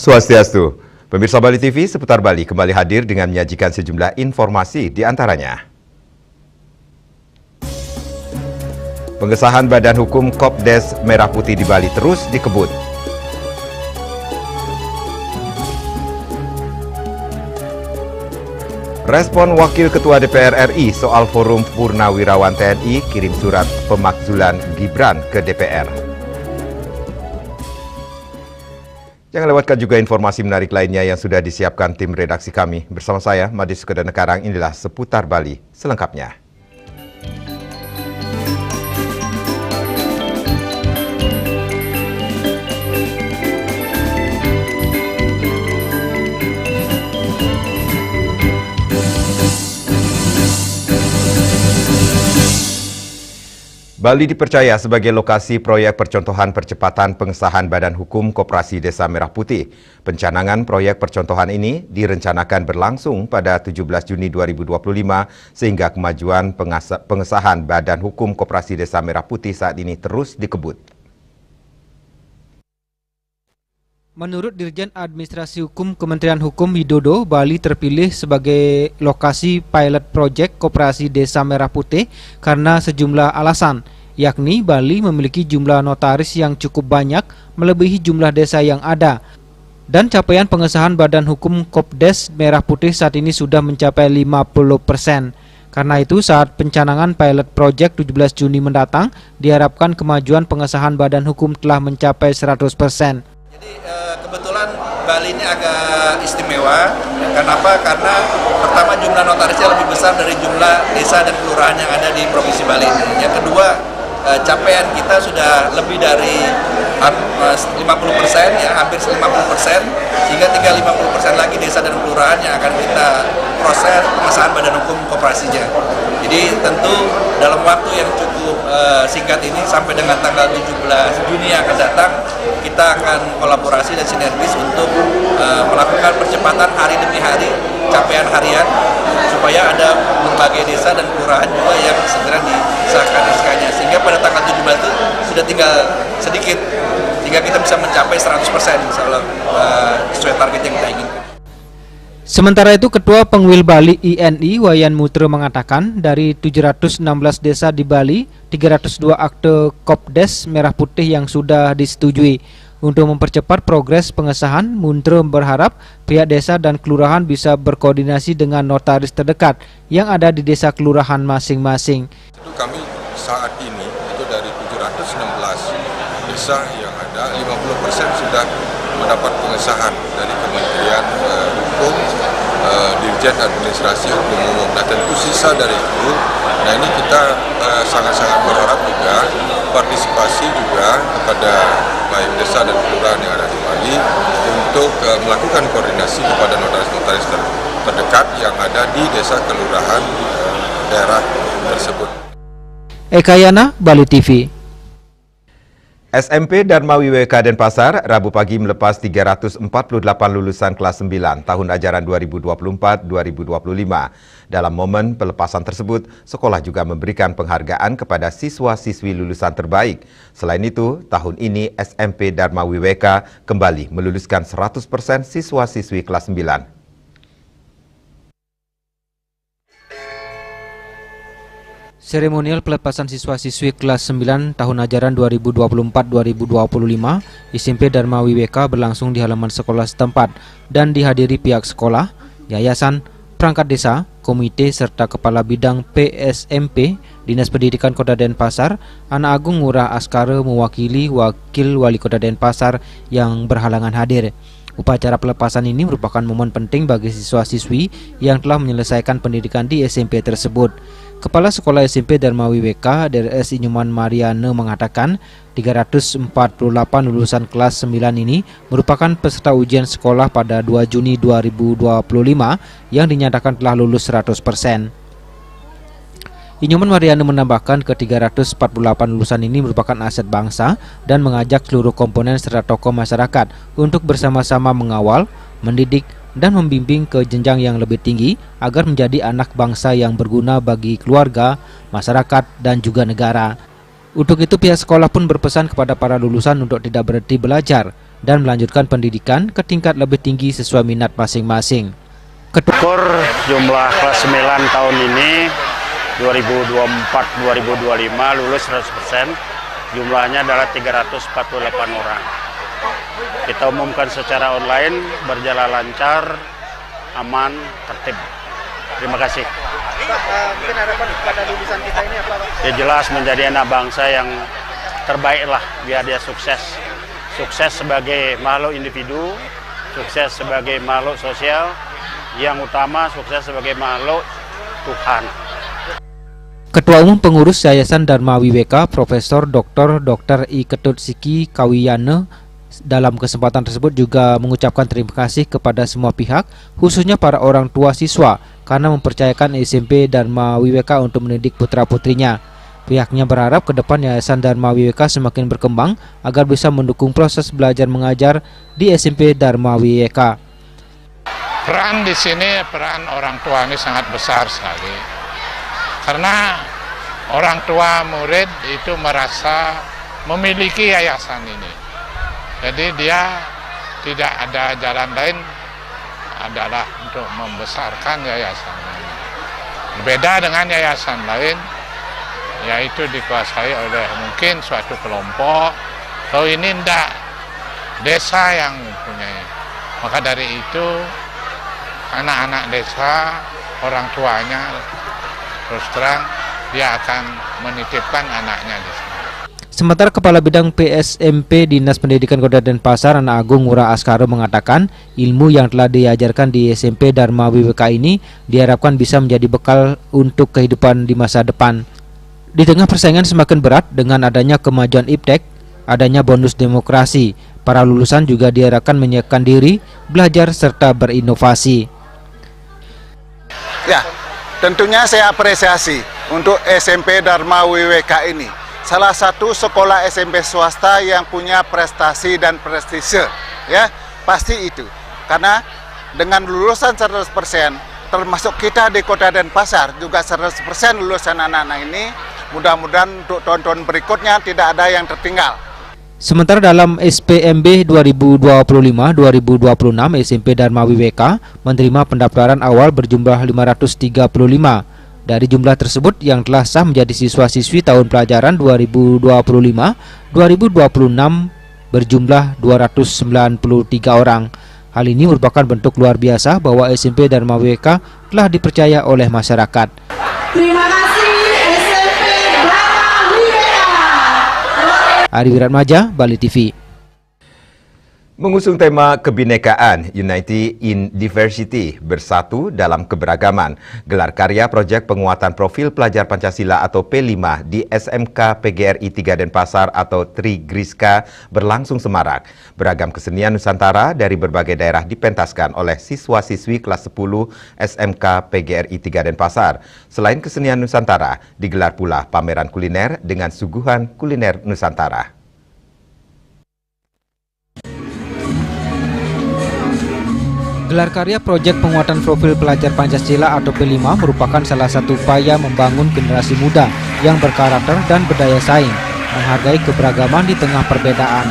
Swastiastu. Pemirsa Bali TV seputar Bali kembali hadir dengan menyajikan sejumlah informasi di antaranya. Pengesahan Badan Hukum Kopdes Merah Putih di Bali terus dikebut. Respon Wakil Ketua DPR RI soal Forum Purnawirawan TNI kirim surat pemakzulan Gibran ke DPR. Jangan lewatkan juga informasi menarik lainnya yang sudah disiapkan tim redaksi kami. Bersama saya, Madi Sukedanekarang, inilah Seputar Bali selengkapnya. Bali dipercaya sebagai lokasi proyek percontohan percepatan pengesahan Badan Hukum Koperasi Desa Merah Putih. Pencanangan proyek percontohan ini direncanakan berlangsung pada 17 Juni 2025 sehingga kemajuan pengesahan Badan Hukum Koperasi Desa Merah Putih saat ini terus dikebut. Menurut Dirjen Administrasi Hukum Kementerian Hukum Widodo, Bali terpilih sebagai lokasi pilot project Koperasi Desa Merah Putih karena sejumlah alasan, yakni Bali memiliki jumlah notaris yang cukup banyak melebihi jumlah desa yang ada. Dan capaian pengesahan Badan Hukum Kopdes Merah Putih saat ini sudah mencapai 50%. Karena itu saat pencanangan pilot project 17 Juni mendatang, diharapkan kemajuan pengesahan Badan Hukum telah mencapai 100%. Jadi kebetulan Bali ini agak istimewa. Kenapa? Karena pertama jumlah notarisnya lebih besar dari jumlah desa dan kelurahan yang ada di Provinsi Bali ini. Yang kedua, capaian kita sudah lebih dari 50%, ya hampir 50%, sehingga tinggal 50% lagi desa dan kelurahan yang akan kita proses pengesahan Badan Hukum Koperasinya. Jadi tentu dalam waktu yang cukup singkat ini sampai dengan tanggal 17 Juni yang akan datang, kita akan kolaborasi dan sinergis untuk melakukan percepatan hari demi hari, capaian harian, supaya ada berbagai desa dan kelurahan juga yang segera disahkan SK-nya. Sehingga pada tanggal 17 itu sudah tinggal sedikit, sehingga kita bisa mencapai 100% insya Allah sesuai target yang kita inginkan. Sementara itu, Ketua Pengwil Bali INI Wayan Mutre mengatakan dari 716 desa di Bali, 302 akte Kopdes Merah Putih yang sudah disetujui. Untuk mempercepat progres pengesahan, Mutre berharap pihak desa dan kelurahan bisa berkoordinasi dengan notaris terdekat yang ada di desa kelurahan masing-masing. Kami saat ini itu dari 716 desa yang ada, 50% sudah mendapat pengesahan dari Kementerian Hukum, Dirjen Administrasi Hukum Umum. Nah tentu sisa dari itu, nah ini kita sangat-sangat berharap juga partisipasi juga kepada baik desa dan kelurahan yang ada di Bali untuk melakukan koordinasi kepada notaris-notaris terdekat yang ada di desa kelurahan daerah tersebut. Eka Yana, Bali TV. SMP Dharma Wiweka Denpasar Rabu pagi melepas 348 lulusan kelas 9 tahun ajaran 2024-2025. Dalam momen pelepasan tersebut, sekolah juga memberikan penghargaan kepada siswa-siswi lulusan terbaik. Selain itu, tahun ini SMP Dharma Wiweka kembali meluluskan 100% siswa-siswi kelas 9. Seremonial pelepasan siswa-siswi kelas 9 tahun ajaran 2024-2025 SMP Dharma Wiweka berlangsung di halaman sekolah setempat dan dihadiri pihak sekolah, yayasan, perangkat desa, komite, serta Kepala Bidang PSMP, Dinas Pendidikan Kota Denpasar. Anak Agung Ngurah Askara mewakili Wakil Wali Kota Denpasar yang berhalangan hadir. Upacara pelepasan ini merupakan momen penting bagi siswa-siswi yang telah menyelesaikan pendidikan di SMP tersebut. Kepala Sekolah SMP Dharma Wiweka DRS Inyuman Mariana mengatakan 348 lulusan kelas 9 ini merupakan peserta ujian sekolah pada 2 Juni 2025 yang dinyatakan telah lulus 100%. Inyuman Mariana menambahkan ke-348 lulusan ini merupakan aset bangsa dan mengajak seluruh komponen serta tokoh masyarakat untuk bersama-sama mengawal, mendidik, dan membimbing ke jenjang yang lebih tinggi agar menjadi anak bangsa yang berguna bagi keluarga, masyarakat, dan juga negara. Untuk itu pihak sekolah pun berpesan kepada para lulusan untuk tidak berhenti belajar dan melanjutkan pendidikan ke tingkat lebih tinggi sesuai minat masing-masing. Ukur jumlah kelas 9 tahun ini 2024-2025 lulus 100%, jumlahnya adalah 348 orang. Kita umumkan secara online, berjalan lancar, aman, tertib. Terima kasih. Mungkin harapan kepada lulusan kita ini apa, Pak? Ya jelas menjadi anak bangsa yang terbaik lah, biar dia sukses. Sukses sebagai makhluk individu, sukses sebagai makhluk sosial, yang utama sukses sebagai makhluk Tuhan. Ketua Umum Pengurus Yayasan Dharma Wibeka, Profesor Dr. I Ketut Siki Kawiyane, dalam kesempatan tersebut juga mengucapkan terima kasih kepada semua pihak, khususnya para orang tua siswa, karena mempercayakan SMP Dharma Wibeka untuk mendidik putra-putrinya. Pihaknya berharap ke depan Yayasan Dharma Wibeka semakin berkembang agar bisa mendukung proses belajar mengajar di SMP Dharma Wibeka. Peran di sini, peran orang tua ini sangat besar sekali. Karena orang tua murid itu merasa memiliki yayasan ini. Jadi dia tidak ada jalan lain adalah untuk membesarkan yayasan ini. Berbeda dengan yayasan lain, yaitu dikuasai oleh mungkin suatu kelompok. Kalau ini tidak, desa yang mempunyai. Maka dari itu, anak-anak desa, orang tuanya, terus terang, dia akan menitipkan anaknya di sini. Sementara Kepala Bidang PSMP Dinas Pendidikan Kota Denpasar, Anak Agung Ngurah Askaro mengatakan ilmu yang telah diajarkan di SMP Dharma Wibeka ini diharapkan bisa menjadi bekal untuk kehidupan di masa depan. Di tengah persaingan semakin berat dengan adanya kemajuan iptek, adanya bonus demokrasi, para lulusan juga diharapkan menyiapkan diri, belajar serta berinovasi. Ya, tentunya saya apresiasi untuk SMP Dharma Wibeka ini. Salah satu sekolah SMP swasta yang punya prestasi dan prestise, ya, pasti itu. Karena dengan lulusan 100%, termasuk kita di Kota Denpasar juga 100% lulusan anak-anak ini, mudah-mudahan untuk tahun-tahun berikutnya tidak ada yang tertinggal. Sementara dalam SPMB 2025-2026, SMP Dharma Wibeka menerima pendaftaran awal berjumlah 535. Dari jumlah tersebut yang telah sah menjadi siswa-siswi tahun pelajaran 2025-2026 berjumlah 293 orang. Hal ini merupakan bentuk luar biasa bahwa SMP Dharma Wibeka telah dipercaya oleh masyarakat. Terima kasih SMP Dharma Wibeka. Ari Wiratmaja, Bali TV. Mengusung tema kebinekaan Unity in Diversity, bersatu dalam keberagaman, gelar karya proyek penguatan profil pelajar Pancasila atau P5 di SMK PGRI 3 Denpasar atau Trigriska berlangsung semarak. Beragam kesenian Nusantara dari berbagai daerah dipentaskan oleh siswa-siswi kelas 10 SMK PGRI 3 Denpasar. Selain kesenian Nusantara, digelar pula pameran kuliner dengan suguhan kuliner Nusantara. Gelar karya proyek penguatan profil pelajar Pancasila atau P5 merupakan salah satu upaya membangun generasi muda yang berkarakter dan berdaya saing, menghargai keberagaman di tengah perbedaan.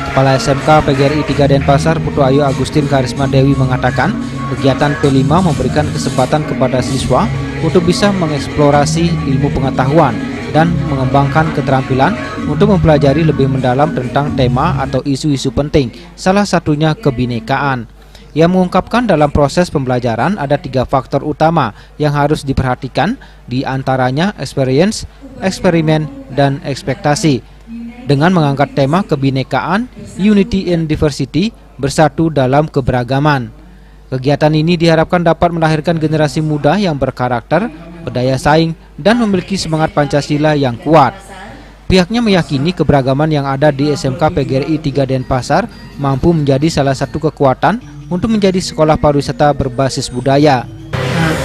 Kepala SMK PGRI 3 Denpasar, Putu Ayu Agustin Karisma Dewi mengatakan, kegiatan P5 memberikan kesempatan kepada siswa untuk bisa mengeksplorasi ilmu pengetahuan dan mengembangkan keterampilan untuk mempelajari lebih mendalam tentang tema atau isu-isu penting, salah satunya kebinekaan. Ia mengungkapkan dalam proses pembelajaran ada 3 faktor utama yang harus diperhatikan, di antaranya experience, eksperimen, dan ekspektasi. Dengan mengangkat tema kebinekaan, Unity in Diversity, bersatu dalam keberagaman. Kegiatan ini diharapkan dapat melahirkan generasi muda yang berkarakter, berdaya saing, dan memiliki semangat Pancasila yang kuat. Pihaknya meyakini keberagaman yang ada di SMK PGRI 3 Denpasar mampu menjadi salah satu kekuatan untuk menjadi sekolah pariwisata berbasis budaya.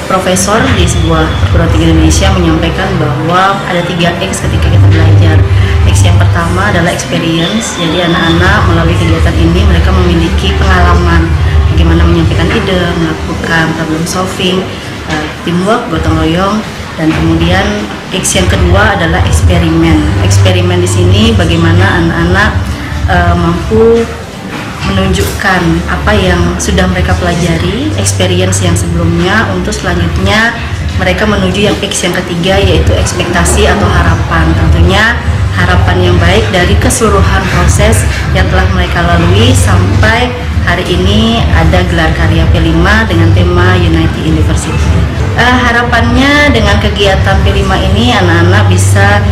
Profesor di sebuah perguruan tinggi Indonesia menyampaikan bahwa ada 3X ketika kita belajar. X yang pertama adalah experience, jadi anak-anak melalui kegiatan ini mereka memiliki pengalaman bagaimana menyampaikan ide, melakukan problem solving, teamwork, gotong royong, dan kemudian X yang kedua adalah eksperimen. Eksperimen di sini bagaimana anak-anak mampu menunjukkan apa yang sudah mereka pelajari, experience yang sebelumnya, untuk selanjutnya mereka menuju yang X yang ketiga, yaitu ekspektasi atau harapan. Tentunya harapan yang baik dari keseluruhan proses yang telah mereka lalui sampai hari ini ada gelar karya P5 dengan tema United University. Harapannya dengan kegiatan P5 ini anak-anak bisa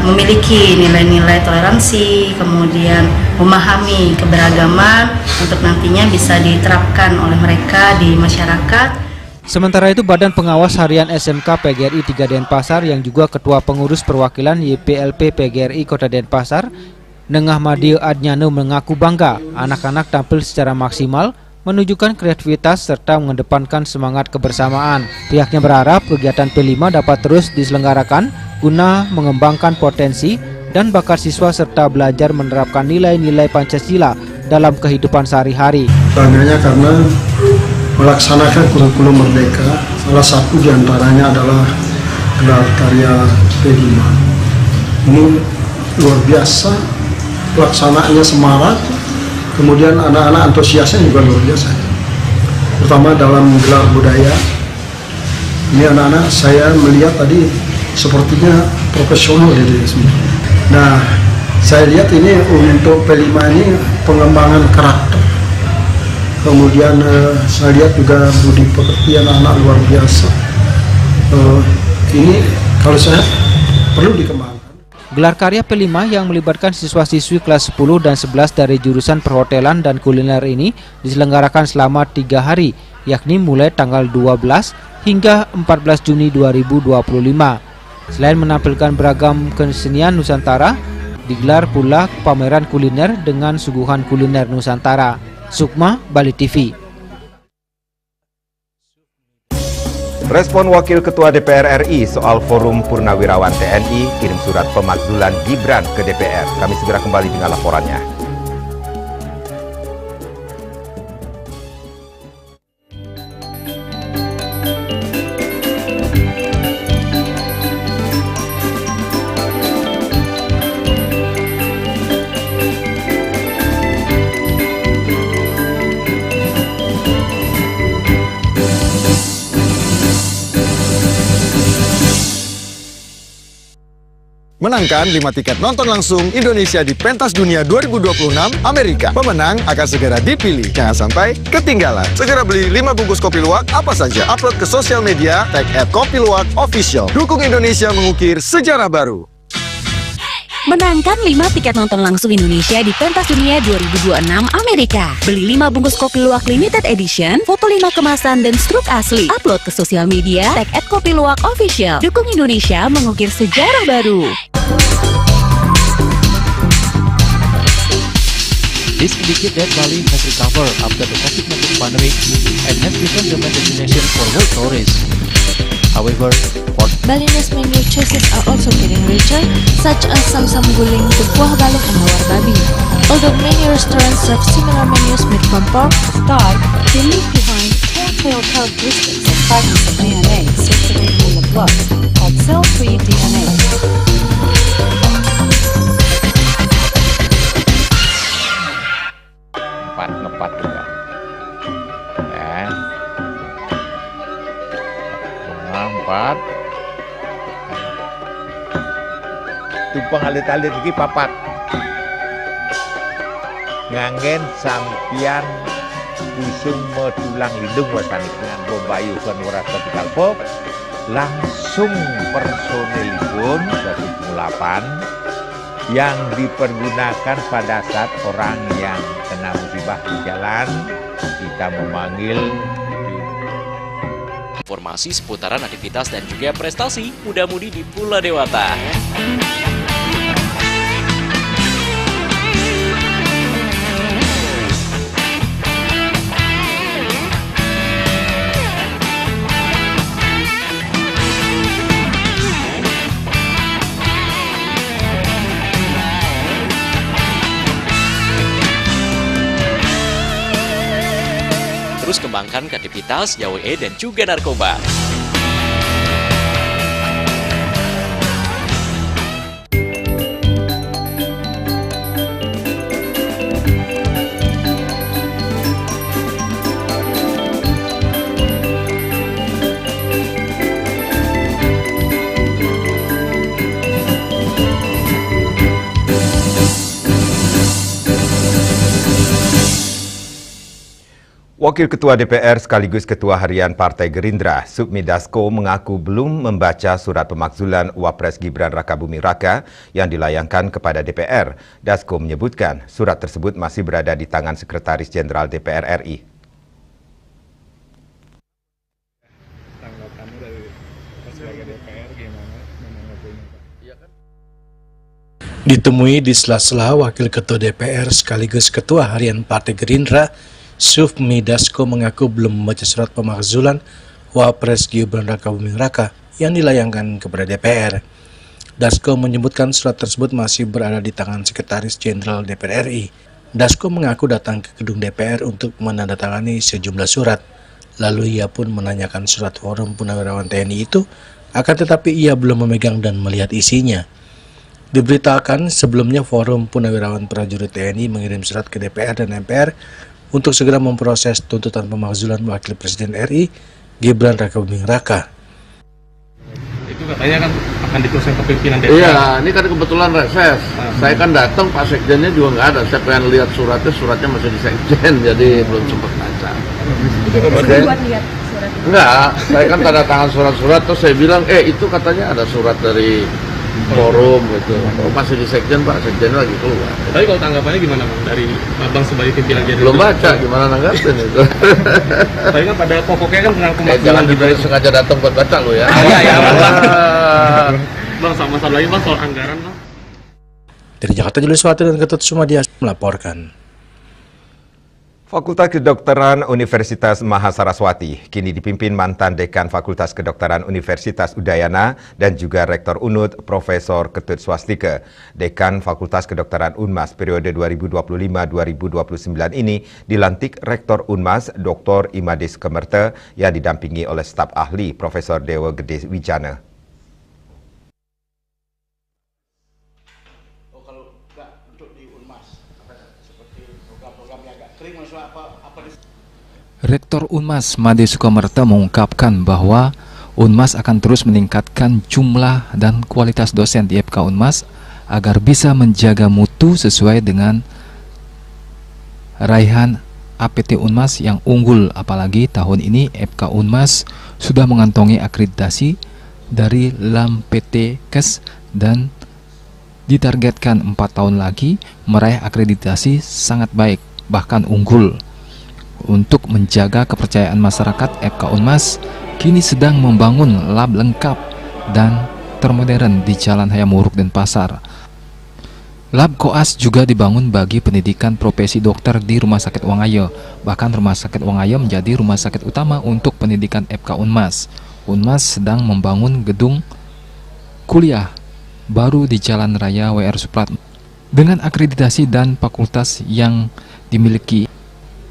memiliki nilai-nilai toleransi, kemudian memahami keberagaman untuk nantinya bisa diterapkan oleh mereka di masyarakat. Sementara itu, Badan Pengawas Harian SMK PGRI 3 Denpasar yang juga Ketua Pengurus Perwakilan YPLP PGRI Kota Denpasar, Nengah Madio Adnyano, mengaku bangga anak-anak tampil secara maksimal, menunjukkan kreativitas serta mengedepankan semangat kebersamaan. Pihaknya berharap kegiatan P5 dapat terus diselenggarakan guna mengembangkan potensi dan bakat siswa serta belajar menerapkan nilai-nilai Pancasila dalam kehidupan sehari-hari. Bangganya karena melaksanakan kurikulum merdeka, salah satu diantaranya adalah gelar karya P5. Ini luar biasa, pelaksanaannya semarak, kemudian anak-anak antusiasnya juga luar biasa. Pertama dalam gelar budaya, ini anak-anak saya melihat tadi sepertinya profesional gitu semua. Nah, saya lihat ini untuk P5 ini pengembangan karakter. Kemudian saya lihat juga budi pekerti anak-anak luar biasa. Ini kalau saya perlu dikembangkan. Gelar karya P5 yang melibatkan siswa-siswi kelas 10 dan 11 dari jurusan perhotelan dan kuliner ini diselenggarakan selama 3 hari, yakni mulai tanggal 12 hingga 14 Juni 2025. Selain menampilkan beragam kesenian Nusantara, digelar pula pameran kuliner dengan suguhan kuliner Nusantara. Sukma, Bali TV. Respon Wakil Ketua DPR RI soal Forum Purnawirawan TNI kirim surat pemakzulan Gibran ke DPR. Kami segera kembali dengan laporannya. Menangkan 5 tiket nonton langsung Indonesia di Pentas Dunia 2026 Amerika. Pemenang akan segera dipilih. Jangan sampai ketinggalan. Segera beli 5 bungkus kopi luwak apa saja. Upload ke sosial media, tag @kopiluwak_official. Dukung Indonesia mengukir sejarah baru. Menangkan 5 tiket nonton langsung Indonesia di Pentas Dunia 2026 Amerika. Beli 5 bungkus kopi luwak limited edition, foto 5 kemasan dan struk asli. Upload ke sosial media, tag @kopiluwak_official. Dukung Indonesia mengukir sejarah baru. This indicates that Bali has recovered after the COVID-19 pandemic and has become the main destination for world tourists. However, Balinese menu choices are also getting richer, such as samsam guling, tubuh balung, and lawar babi. Although many restaurants serve similar menus made from pork, dog, they leave behind telltale characteristics of fragments of DNA circulating in the blood, called cell-free DNA. Ngepat juga ya, 4 tumpang alit-alit lagi papat nganggen sampian usung metulang lindung waspanik dengan bombayu kan waras vertikal pop langsung personelipun 108 yang dipergunakan pada saat orang yang kena musibah di jalan. Kita memanggil informasi seputaran aktivitas dan juga prestasi muda-mudi di Pulau Dewata. Terus kembangkan kreativitas, YWE dan juga narkoba. Wakil Ketua DPR sekaligus Ketua Harian Partai Gerindra, Supmi Dasko, mengaku belum membaca surat pemakzulan Wapres Gibran Rakabuming Raka yang dilayangkan kepada DPR. Dasko menyebutkan surat tersebut masih berada di tangan Sekretaris Jenderal DPR RI. Ditemui di sela-sela Wakil Ketua DPR sekaligus Ketua Harian Partai Gerindra, Supmi Dasko mengaku belum membaca surat pemakzulan Wapres Gibran Rakabuming Raka yang dilayangkan kepada DPR. Dasko menyebutkan surat tersebut masih berada di tangan Sekretaris Jenderal DPR RI. Dasko mengaku datang ke gedung DPR untuk menandatangani sejumlah surat. Lalu ia pun menanyakan surat Forum Purnawirawan TNI itu, akan tetapi ia belum memegang dan melihat isinya. Diberitakan sebelumnya Forum Purnawirawan Prajurit TNI mengirim surat ke DPR dan MPR untuk segera memproses tuntutan pemakzulan Wakil Presiden RI Gibran Rakabuming Raka. Itu katanya kan akan diteruskan ke pimpinan DPR. Iya, ini kan kebetulan reses. Saya kan datang, Pak Sekjennya juga nggak ada. Saya pengen lihat suratnya masih di Sekjen, jadi belum sempat baca. Jadi buat lihat surat itu? Enggak, saya kan tanda tangan surat-surat, terus saya bilang, itu katanya ada surat dari forum gitu. Oh, masih di Sekjen, Pak, Sekjennya lagi keluar. Tapi kalau tanggapannya gimana, Bang, dari Abang sebagai pimpinan Gerindra? Belum baca, gimana nanggapin itu. Tapi kan pada pokoknya kan tentang pemakzulan. Jangan diberi sengaja datang buat baca lo ya. Iya, Bang, sama satu lagi, Bang, soal anggaran, Bang. Dari Jakarta, Julius Wati dan Ketut Sumadia melaporkan. Fakultas Kedokteran Universitas Mahasaraswati kini dipimpin mantan Dekan Fakultas Kedokteran Universitas Udayana dan juga Rektor UNUD Profesor Ketut Swastika. Dekan Fakultas Kedokteran Unmas periode 2025-2029 ini dilantik Rektor Unmas Dr. Imades Kemerta yang didampingi oleh staf ahli Profesor Dewa Gede Wijana. Rektor Unmas Made Sukomerta mengungkapkan bahwa Unmas akan terus meningkatkan jumlah dan kualitas dosen di FK Unmas agar bisa menjaga mutu sesuai dengan raihan APT Unmas yang unggul, apalagi tahun ini FK Unmas sudah mengantongi akreditasi dari LAM PT KES dan ditargetkan 4 tahun lagi meraih akreditasi sangat baik, bahkan unggul. Untuk menjaga kepercayaan masyarakat, FK Unmas kini sedang membangun lab lengkap dan termodern di Jalan Hayamuruk Denpasar. Lab koas juga dibangun bagi pendidikan profesi dokter di Rumah Sakit Wangayo. Bahkan Rumah Sakit Wangayo menjadi rumah sakit utama untuk pendidikan FK Unmas. Unmas sedang membangun gedung kuliah baru di Jalan Raya WR Supratman dengan akreditasi dan fakultas yang dimiliki.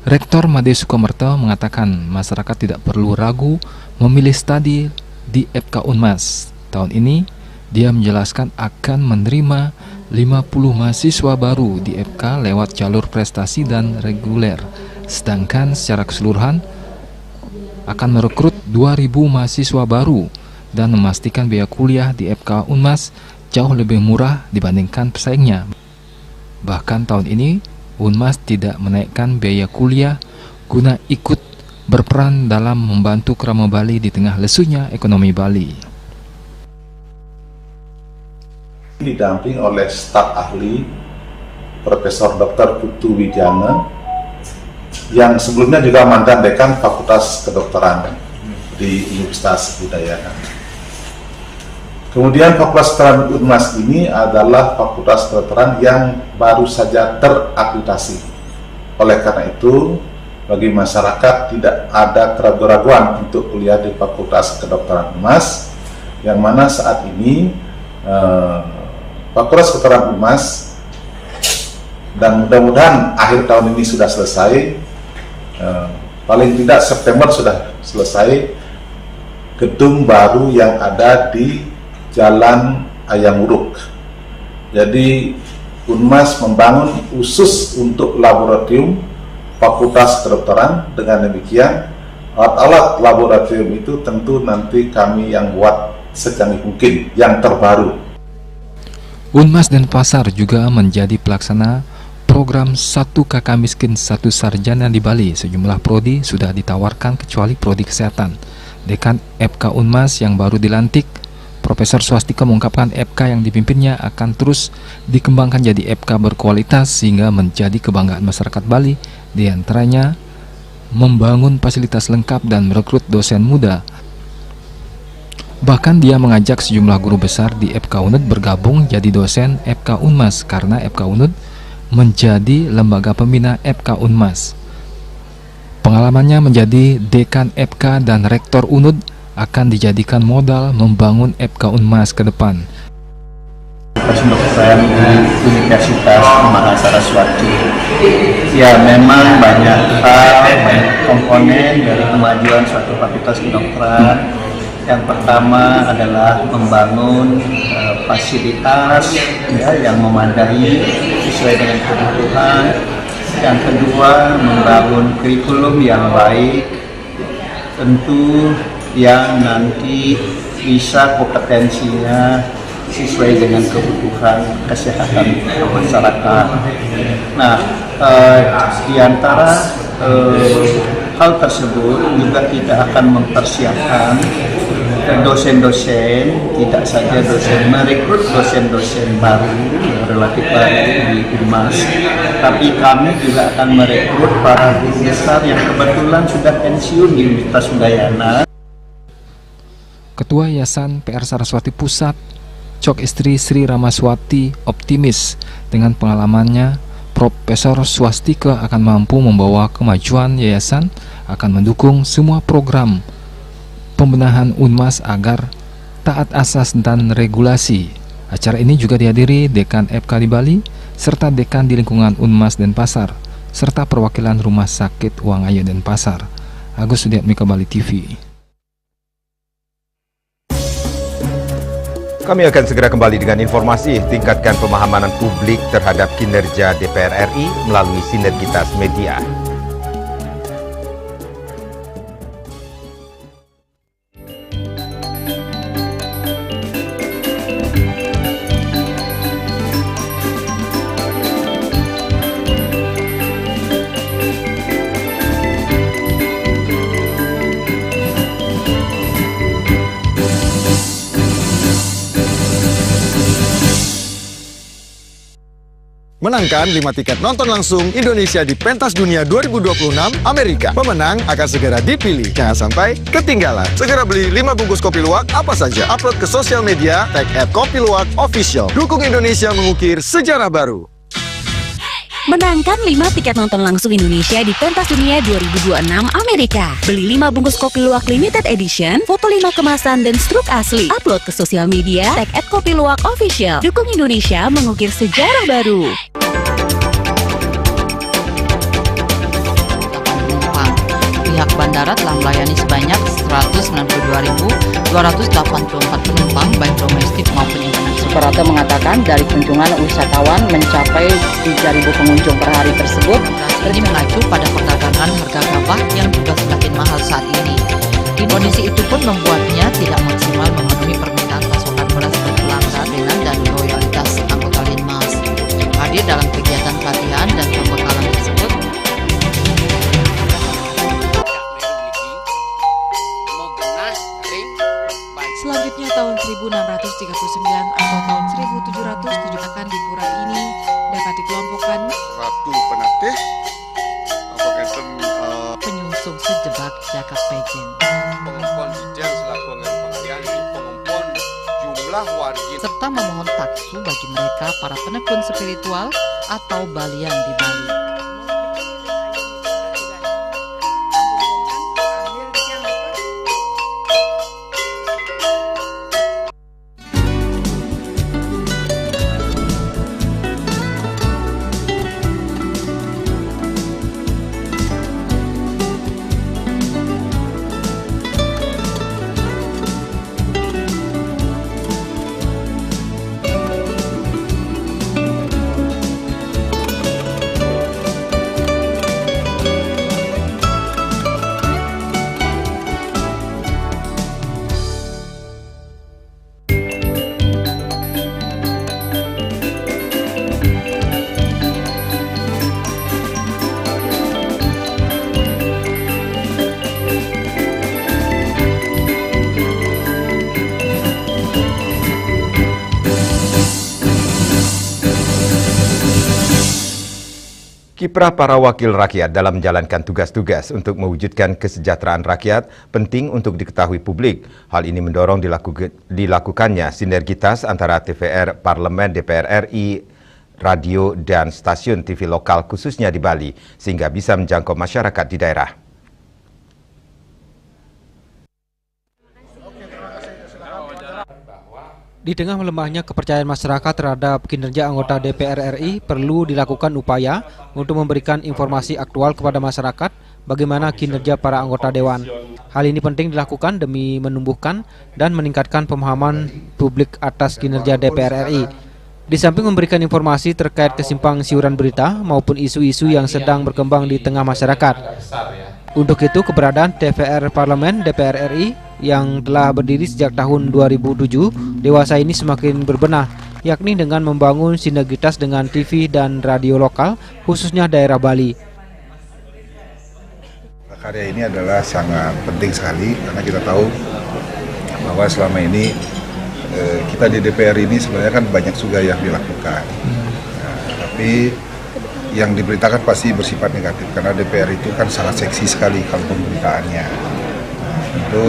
Rektor Made Sukomerta mengatakan masyarakat tidak perlu ragu memilih studi di FK Unmas. Tahun ini dia menjelaskan akan menerima 50 mahasiswa baru di FK lewat jalur prestasi dan reguler. Sedangkan secara keseluruhan akan merekrut 2.000 mahasiswa baru dan memastikan biaya kuliah di FK Unmas jauh lebih murah dibandingkan pesaingnya. Bahkan tahun ini Unmas tidak menaikkan biaya kuliah guna ikut berperan dalam membantu Krama Bali di tengah lesunya ekonomi Bali. Didamping oleh staf ahli Profesor Dr. Putu Wijana yang sebelumnya juga mantan Dekan Fakultas Kedokteran di Universitas Udayana. Kemudian Fakultas Kedokteran Unmas ini adalah fakultas kedokteran yang baru saja terakreditasi. Oleh karena itu, bagi masyarakat tidak ada keraguan-raguan untuk kuliah di Fakultas Kedokteran Unmas, yang mana saat ini Fakultas Kedokteran Unmas dan mudah-mudahan akhir tahun ini sudah selesai, paling tidak September sudah selesai gedung baru yang ada di Jalan Hayamuruk. Jadi Unmas membangun khusus untuk laboratorium Fakultas Kedokteran. Dengan demikian alat-alat laboratorium itu tentu nanti kami yang buat secanggih mungkin, yang terbaru. Unmas Denpasar juga menjadi pelaksana program 1 kakak miskin 1 sarjana di Bali, sejumlah prodi sudah ditawarkan kecuali prodi kesehatan. Dekan FK Unmas yang baru dilantik, Profesor Swastika mengungkapkan FK yang dipimpinnya akan terus dikembangkan jadi FK berkualitas sehingga menjadi kebanggaan masyarakat Bali, diantaranya membangun fasilitas lengkap dan merekrut dosen muda. Bahkan dia mengajak sejumlah guru besar di FK UNUD bergabung jadi dosen FK Unmas karena FK UNUD menjadi lembaga pembina FK Unmas. Pengalamannya menjadi dekan FK dan rektor UNUD akan dijadikan modal membangun FK Unmas ke depan. Kedokteran di Universitas Mahasaraswati. Ya, memang banyak hal, banyak komponen dari kemajuan suatu fakultas kedokteran. Yang pertama adalah membangun fasilitas ya, yang memadai sesuai dengan kebutuhan. Yang kedua, membangun kurikulum yang baik, tentu yang nanti bisa kompetensinya sesuai dengan kebutuhan kesehatan masyarakat. Nah, di antara hal tersebut juga kita akan mempersiapkan dosen-dosen, tidak saja dosen merekrut dosen-dosen baru yang relatif baru di Unmas, tapi kami juga akan merekrut para guru besar yang kebetulan sudah pensiun di Universitas Udayana. Ketua Yayasan PR Saraswati Pusat, Cok Istri Sri Ramaswati optimis dengan pengalamannya Profesor Swastika akan mampu membawa kemajuan yayasan, akan mendukung semua program pembenahan Unmas agar taat asas dan regulasi. Acara ini juga dihadiri Dekan FK di Bali, serta Dekan di lingkungan Unmas Denpasar, serta perwakilan Rumah Sakit Wangayo Denpasar. Agus Sudiatmika, Bali TV. Kami akan segera kembali dengan informasi tingkatkan pemahaman publik terhadap kinerja DPR RI melalui sinergitas media. Menangkan 5 tiket nonton langsung Indonesia di Pentas Dunia 2026 Amerika. Pemenang akan segera dipilih. Jangan sampai ketinggalan. Segera beli 5 bungkus kopi luwak apa saja. Upload ke sosial media, tag @kopiluwak_official. Dukung Indonesia mengukir sejarah baru. Menangkan 5 tiket nonton langsung Indonesia di Pentas Dunia 2026 Amerika. Beli 5 bungkus kopi luwak limited edition, foto 5 kemasan dan struk asli. Upload ke sosial media, tag @kopiluwak_official. Dukung Indonesia mengukir sejarah baru. Pihak bandara telah melayani sebanyak 192.284 penumpang baik domestik maupun internasional. Operator mengatakan dari kunjungan wisatawan mencapai 3.000 pengunjung per hari tersebut. Ini mengacu pada perdagangan harga gabah yang juga semakin mahal saat ini. Kondisi itu pun membuatnya tidak maksimal memenuhi permintaan pasokan beras bagi pelanggan dan loyalitas anggota Linmas. Hadir dalam kegiatan pelatihan dan pembekalan tersebut, selanjutnya tahun 1639 atau tahun 1707 akan di pura ini dapat dikelompokkan Ratu Penatih penyungsung sejebak jagat pejen, pengumpul Dijen selaku pengalian di pengumpul jumlah warga serta memohon taksu bagi mereka para penekun spiritual atau balian di Bali. Kiprah para wakil rakyat dalam menjalankan tugas-tugas untuk mewujudkan kesejahteraan rakyat penting untuk diketahui publik. Hal ini mendorong dilakukannya sinergitas antara TVR Parlemen, DPR RI, radio dan stasiun TV lokal khususnya di Bali, sehingga bisa menjangkau masyarakat di daerah. Di tengah melemahnya kepercayaan masyarakat terhadap kinerja anggota DPR RI, perlu dilakukan upaya untuk memberikan informasi aktual kepada masyarakat bagaimana kinerja para anggota dewan. Hal ini penting dilakukan demi menumbuhkan dan meningkatkan pemahaman publik atas kinerja DPR RI. Di samping memberikan informasi terkait kesimpang siuran berita maupun isu-isu yang sedang berkembang di tengah masyarakat. Untuk itu, keberadaan TVR Parlemen DPR RI yang telah berdiri sejak tahun 2007 dewasa ini semakin berbenah, yakni dengan membangun sinergitas dengan TV dan radio lokal, khususnya daerah Bali. Karya ini adalah sangat penting sekali karena kita tahu bahwa selama ini kita di DPR ini sebenarnya kan banyak juga yang dilakukan, tapi yang diberitakan pasti bersifat negatif karena DPR itu kan sangat seksi sekali kalau pemberitaannya. Tentu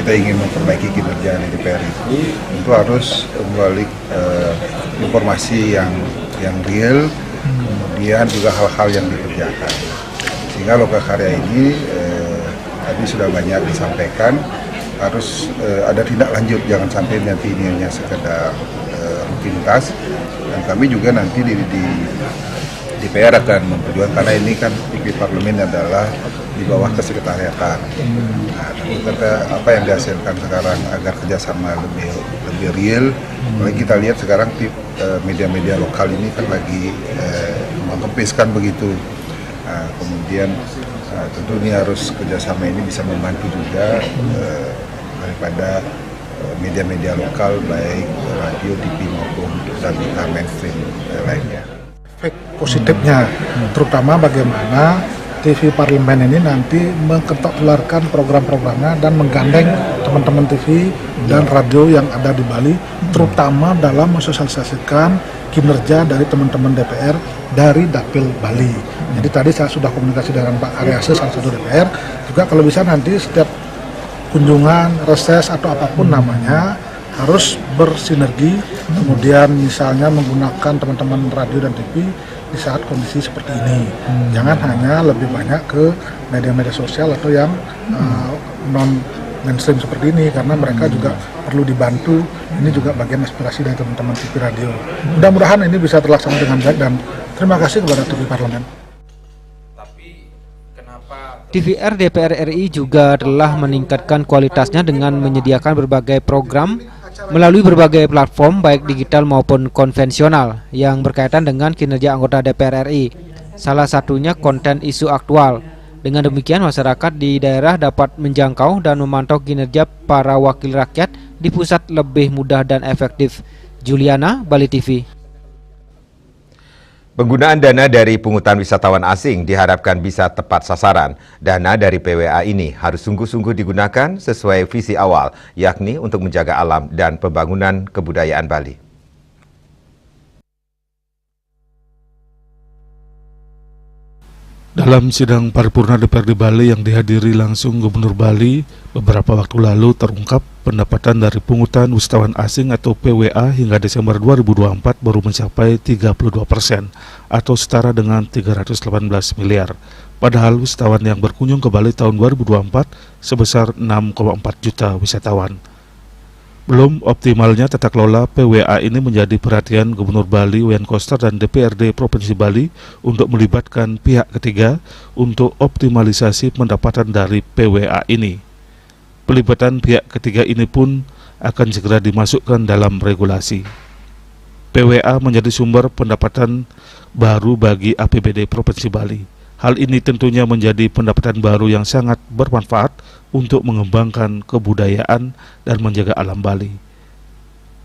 kita ingin memperbaiki kinerja di DPR itu tentu harus melalui informasi yang real, kemudian juga hal-hal yang dikerjakan. Sehingga Lokakarya ini tadi sudah banyak disampaikan, harus ada tindak lanjut, jangan sampai nanti ini hanya sekedar rutinitas. Dan kami juga nanti di DPR akan memperjuangkan, karena ini kan TV Parlemen adalah di bawah kesekretariatan. Nah, apa yang dihasilkan sekarang agar kerjasama lebih real. Apalagi kita lihat sekarang media-media lokal ini kan lagi mengkepiskan begitu. Nah, kemudian tentu ini harus kerjasama ini bisa membantu juga daripada media-media lokal baik radio, TV maupun berita mainstream lainnya. Efek positifnya, terutama bagaimana TV Parlemen ini nanti mengketok-keluarkan program-programnya dan menggandeng teman-teman TV dan radio yang ada di Bali, terutama dalam mensosialisasikan kinerja dari teman-teman DPR dari Dapil Bali. Jadi tadi saya sudah komunikasi dengan Pak Aryase, salah satu DPR, juga kalau bisa nanti setiap kunjungan, reses atau apapun namanya harus bersinergi, kemudian misalnya menggunakan teman-teman radio dan TV di saat kondisi seperti ini. Jangan hanya lebih banyak ke media-media sosial atau yang non mainstream seperti ini, karena mereka juga perlu dibantu. Ini juga bagian aspirasi dari teman-teman TV radio. Mudah-mudahan ini bisa terlaksana dengan baik dan terima kasih kepada TV Parlemen. TVR DPR RI juga telah meningkatkan kualitasnya dengan menyediakan berbagai program melalui berbagai platform baik digital maupun konvensional yang berkaitan dengan kinerja anggota DPR RI. Salah satunya konten isu aktual. Dengan demikian masyarakat di daerah dapat menjangkau dan memantau kinerja para wakil rakyat di pusat lebih mudah dan efektif. Juliana, Bali TV. Penggunaan dana dari pungutan wisatawan asing diharapkan bisa tepat sasaran. Dana dari PWA ini harus sungguh-sungguh digunakan sesuai visi awal, yakni untuk menjaga alam dan pembangunan kebudayaan Bali. Dalam sidang paripurna DPRD Bali yang dihadiri langsung Gubernur Bali, beberapa waktu lalu terungkap pendapatan dari pungutan wisatawan asing atau PWA hingga Desember 2024 baru mencapai 32% atau setara dengan 318 miliar. Padahal wisatawan yang berkunjung ke Bali tahun 2024 sebesar 6,4 juta wisatawan. Belum optimalnya tata kelola PWA ini menjadi perhatian Gubernur Bali, Wayan Koster dan DPRD Provinsi Bali untuk melibatkan pihak ketiga untuk optimalisasi pendapatan dari PWA ini. Pelibatan pihak ketiga ini pun akan segera dimasukkan dalam regulasi. PWA menjadi sumber pendapatan baru bagi APBD Provinsi Bali. Hal ini tentunya menjadi pendapatan baru yang sangat bermanfaat untuk mengembangkan kebudayaan dan menjaga alam Bali.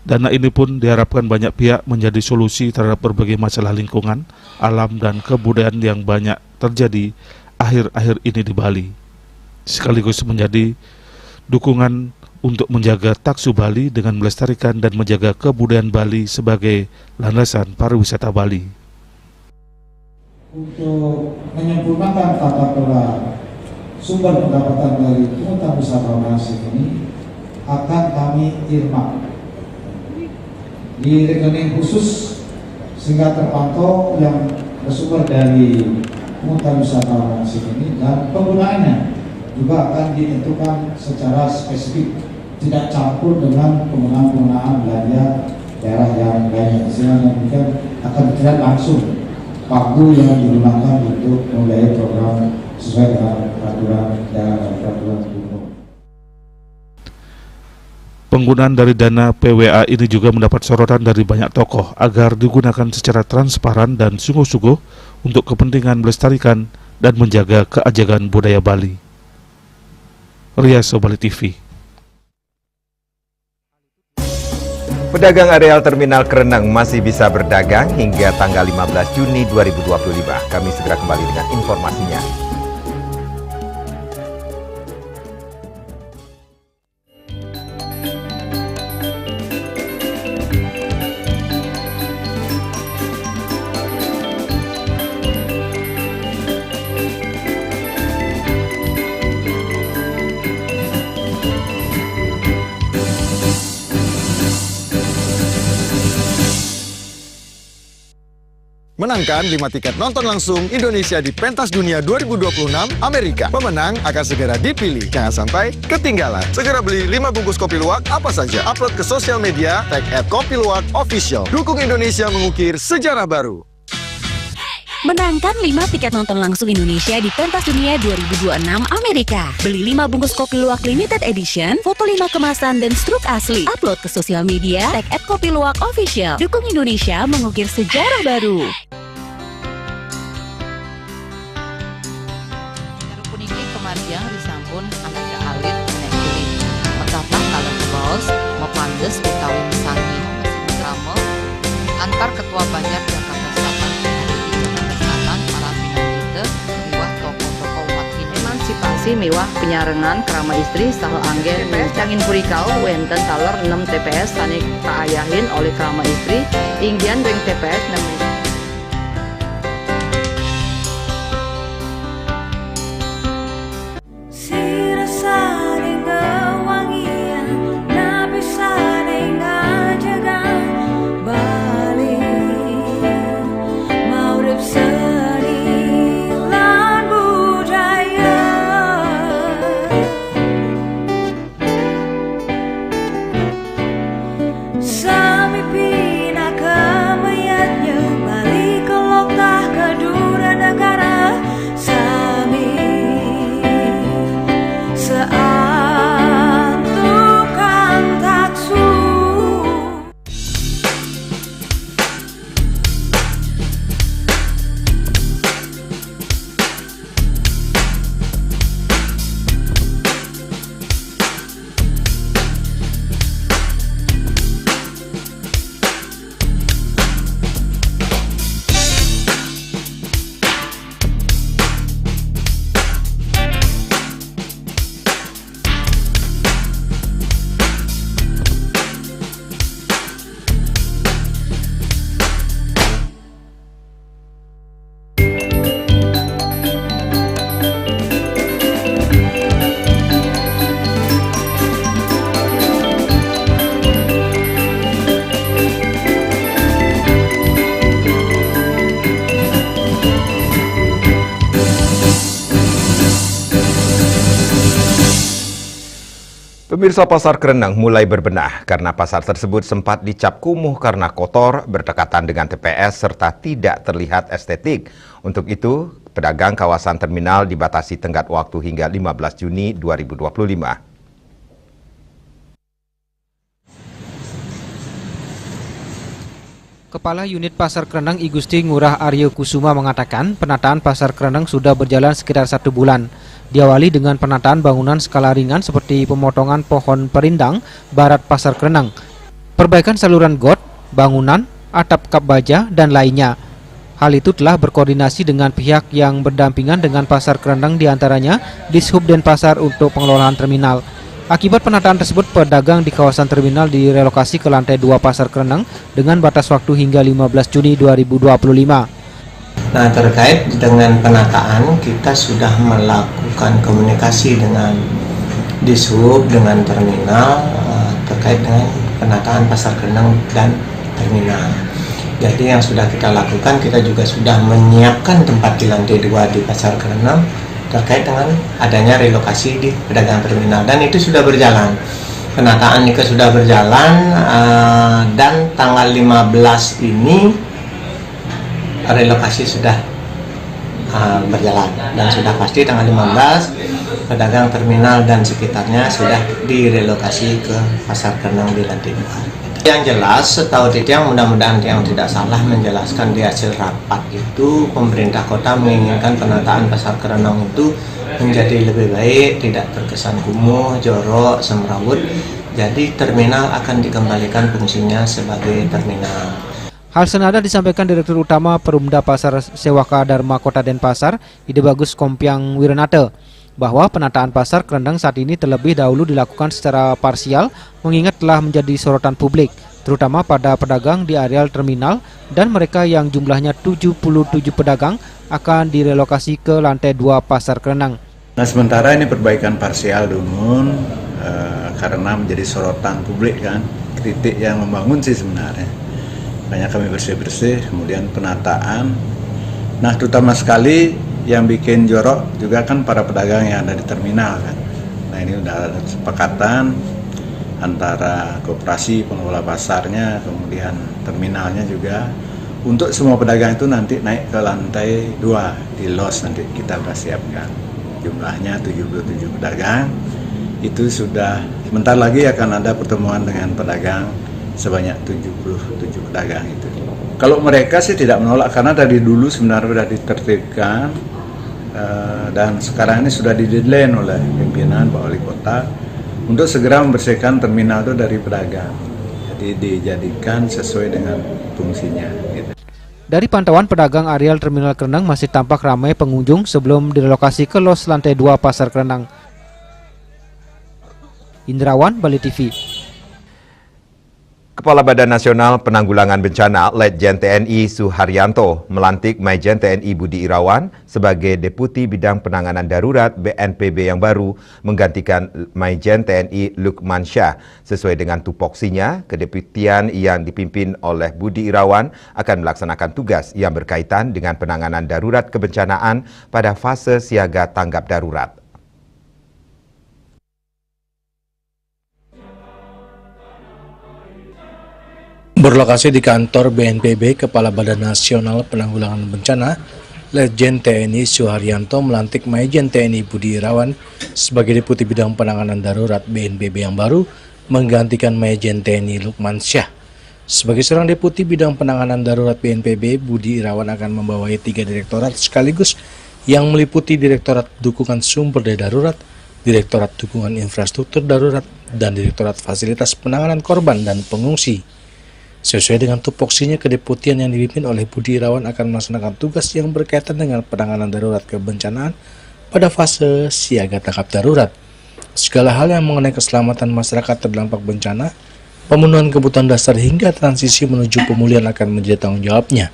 Dana ini pun diharapkan banyak pihak menjadi solusi terhadap berbagai masalah lingkungan, alam, dan kebudayaan yang banyak terjadi akhir-akhir ini di Bali. Sekaligus menjadi dukungan untuk menjaga taksu Bali dengan melestarikan dan menjaga kebudayaan Bali sebagai landasan pariwisata Bali. Untuk menyempurnakan tata kelola sumber pendapatan dari pungutan wisatawan asing ini akan kami earmark di rekening khusus sehingga terpantau yang bersumber dari pungutan wisatawan asing ini, dan penggunaannya juga akan ditentukan secara spesifik, tidak campur dengan penggunaan belanja daerah yang lainnya, sehingga mungkin akan tidak langsung pagu yang digunakan untuk membiayai program sesuai dengan peraturan dan peraturan umum. Penggunaan dari dana PWA ini juga mendapat sorotan dari banyak tokoh agar digunakan secara transparan dan sungguh-sungguh untuk kepentingan melestarikan dan menjaga keajagan budaya Bali. Riyaso Bali TV. Pedagang areal Terminal Kreneng masih bisa berdagang hingga tanggal 15 Juni 2025. Kami segera kembali dengan informasinya. Menangkan 5 tiket nonton langsung Indonesia di Pentas Dunia 2026 Amerika. Pemenang akan segera dipilih. Jangan sampai ketinggalan. Segera beli 5 bungkus kopi luwak apa saja. Upload ke sosial media, tag @kopiluwak_official. Dukung Indonesia mengukir sejarah baru. Menangkan 5 tiket nonton langsung Indonesia di Pentas Dunia 2026 Amerika. Beli 5 bungkus kopi luwak limited edition, foto 5 kemasan dan struk asli. Upload ke sosial media, tag @kopiluwak_official. Dukung Indonesia mengukir sejarah baru. Puniki kemarjang disampun aneka alit nek kulit. Metapang kalau bos, mepandes utawi mesangi, drama antar ketua banyak Jakarta Selatan emansipasi mewah penyarengan kerama istri saha anggen TPS Cangin Purikau wenten taler 6 TPS sanik kaayahin oleh kerama istri inggian ring TPS 6 Pemirsa, Pasar Kreneng mulai berbenah karena pasar tersebut sempat dicap kumuh karena kotor, berdekatan dengan TPS, serta tidak terlihat estetik. Untuk itu, pedagang kawasan terminal dibatasi tenggat waktu hingga 15 Juni 2025. Kepala Unit Pasar Kreneng I Gusti Ngurah Aryo Kusuma mengatakan penataan Pasar Kreneng sudah berjalan sekitar 1 bulan. Diawali dengan penataan bangunan skala ringan seperti pemotongan pohon perindang barat Pasar Kreneng, perbaikan saluran got, bangunan, atap kap baja, dan lainnya. Hal itu telah berkoordinasi dengan pihak yang berdampingan dengan Pasar Kreneng, diantaranya Dishub Denpasar untuk pengelolaan terminal. Akibat penataan tersebut, pedagang di kawasan terminal direlokasi ke lantai 2 Pasar Kreneng dengan batas waktu hingga 15 Juni 2025. Nah, terkait dengan penataan, kita sudah melakukan komunikasi dengan Dishub, dengan terminal terkait dengan penataan pasar Kereneng dan terminal. Jadi yang sudah kita lakukan, kita juga sudah menyiapkan tempat di lantai 2 di pasar Kereneng terkait dengan adanya relokasi di pedagang terminal, dan itu sudah berjalan. Penataan itu sudah berjalan dan tanggal 15 ini relokasi sudah berjalan, dan sudah pasti tanggal 15 pedagang terminal dan sekitarnya sudah direlokasi ke pasar Kereneng di lantai 2. Yang jelas, setahu Titiang, mudah-mudahan Tiang tidak salah menjelaskan di hasil rapat itu, pemerintah kota menginginkan penataan pasar Kereneng itu menjadi lebih baik, tidak terkesan kumuh, jorok, semrawut. Jadi terminal akan dikembalikan fungsinya sebagai terminal. Hal senada disampaikan Direktur Utama Perumda Pasar Sewaka Dharma Kota Denpasar, Ide Bagus Kompiang Wiranata, bahwa penataan pasar Kereneng saat ini terlebih dahulu dilakukan secara parsial mengingat telah menjadi sorotan publik, terutama pada pedagang di areal terminal dan mereka yang jumlahnya 77 pedagang akan direlokasi ke lantai 2 pasar Kereneng. Nah, sementara ini perbaikan parsial dulu karena menjadi sorotan publik kan, kritik yang membangun sih sebenarnya. Banyak kami bersih-bersih, kemudian penataan. Nah, terutama sekali yang bikin jorok juga kan para pedagang yang ada di terminal kan. Nah, ini udah ada kesepakatan antara koperasi pengelola pasarnya, kemudian terminalnya juga. Untuk semua pedagang itu nanti naik ke lantai 2 di los, nanti kita sudah siapkan. Jumlahnya 77 pedagang. Itu sudah sebentar lagi akan ada pertemuan dengan pedagang sebanyak 77 pedagang itu. Kalau mereka sih tidak menolak karena dari dulu sebenarnya sudah ditertibkan dan sekarang ini sudah dideadline oleh pimpinan Pak Wali Kota untuk segera membersihkan terminal itu dari pedagang. Jadi dijadikan sesuai dengan fungsinya. Gitu. Dari pantauan pedagang areal terminal Kereneng masih tampak ramai pengunjung sebelum direlokasi ke los lantai 2 pasar Kereneng. Indrawan, Bali TV. Kepala Badan Nasional Penanggulangan Bencana Letjen TNI Suharyanto melantik Maijen TNI Budi Irawan sebagai Deputi Bidang Penanganan Darurat BNPB yang baru menggantikan Maijen TNI Lukman Syah. Sesuai dengan tupoksinya, kedeputian yang dipimpin oleh Budi Irawan akan melaksanakan tugas yang berkaitan dengan penanganan darurat kebencanaan pada fase siaga tanggap darurat. Berlokasi di kantor BNPB, Kepala Badan Nasional Penanggulangan Bencana, Letjen TNI Suharyanto melantik Maijen TNI Budi Irawan sebagai Deputi Bidang Penanganan Darurat BNPB yang baru, menggantikan Maijen TNI Lukman Syah. Sebagai seorang Deputi Bidang Penanganan Darurat BNPB, Budi Irawan akan membawai 3 direktorat sekaligus yang meliputi Direktorat Dukungan Sumber Daya Darurat, Direktorat Dukungan Infrastruktur Darurat, dan Direktorat Fasilitas Penanganan Korban dan Pengungsi. Sesuai dengan tupoksinya, kedeputian yang dipimpin oleh Budi Irawan akan melaksanakan tugas yang berkaitan dengan penanganan darurat kebencanaan pada fase siaga tanggap darurat. Segala hal yang mengenai keselamatan masyarakat terdampak bencana, pemenuhan kebutuhan dasar hingga transisi menuju pemulihan akan menjadi tanggung jawabnya.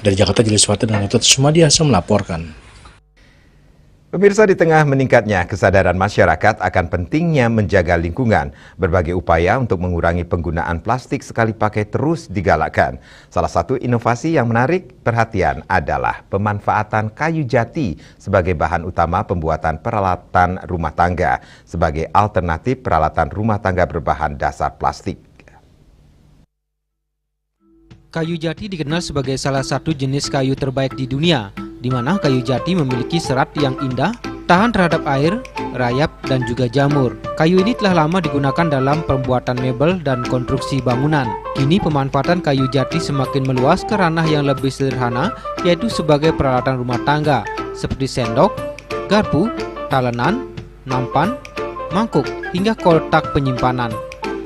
Dari Jakarta, Jelis Wata dan Gatot Sumadiasa melaporkan. Pemirsa, di tengah meningkatnya kesadaran masyarakat akan pentingnya menjaga lingkungan, berbagai upaya untuk mengurangi penggunaan plastik sekali pakai terus digalakkan. Salah satu inovasi yang menarik perhatian adalah pemanfaatan kayu jati sebagai bahan utama pembuatan peralatan rumah tangga, sebagai alternatif peralatan rumah tangga berbahan dasar plastik. Kayu jati dikenal sebagai salah satu jenis kayu terbaik di dunia, di mana kayu jati memiliki serat yang indah, tahan terhadap air, rayap, dan juga jamur. Kayu ini telah lama digunakan dalam pembuatan mebel dan konstruksi bangunan. Kini pemanfaatan kayu jati semakin meluas ke ranah yang lebih sederhana, yaitu sebagai peralatan rumah tangga, seperti sendok, garpu, talenan, nampan, mangkuk, hingga kotak penyimpanan.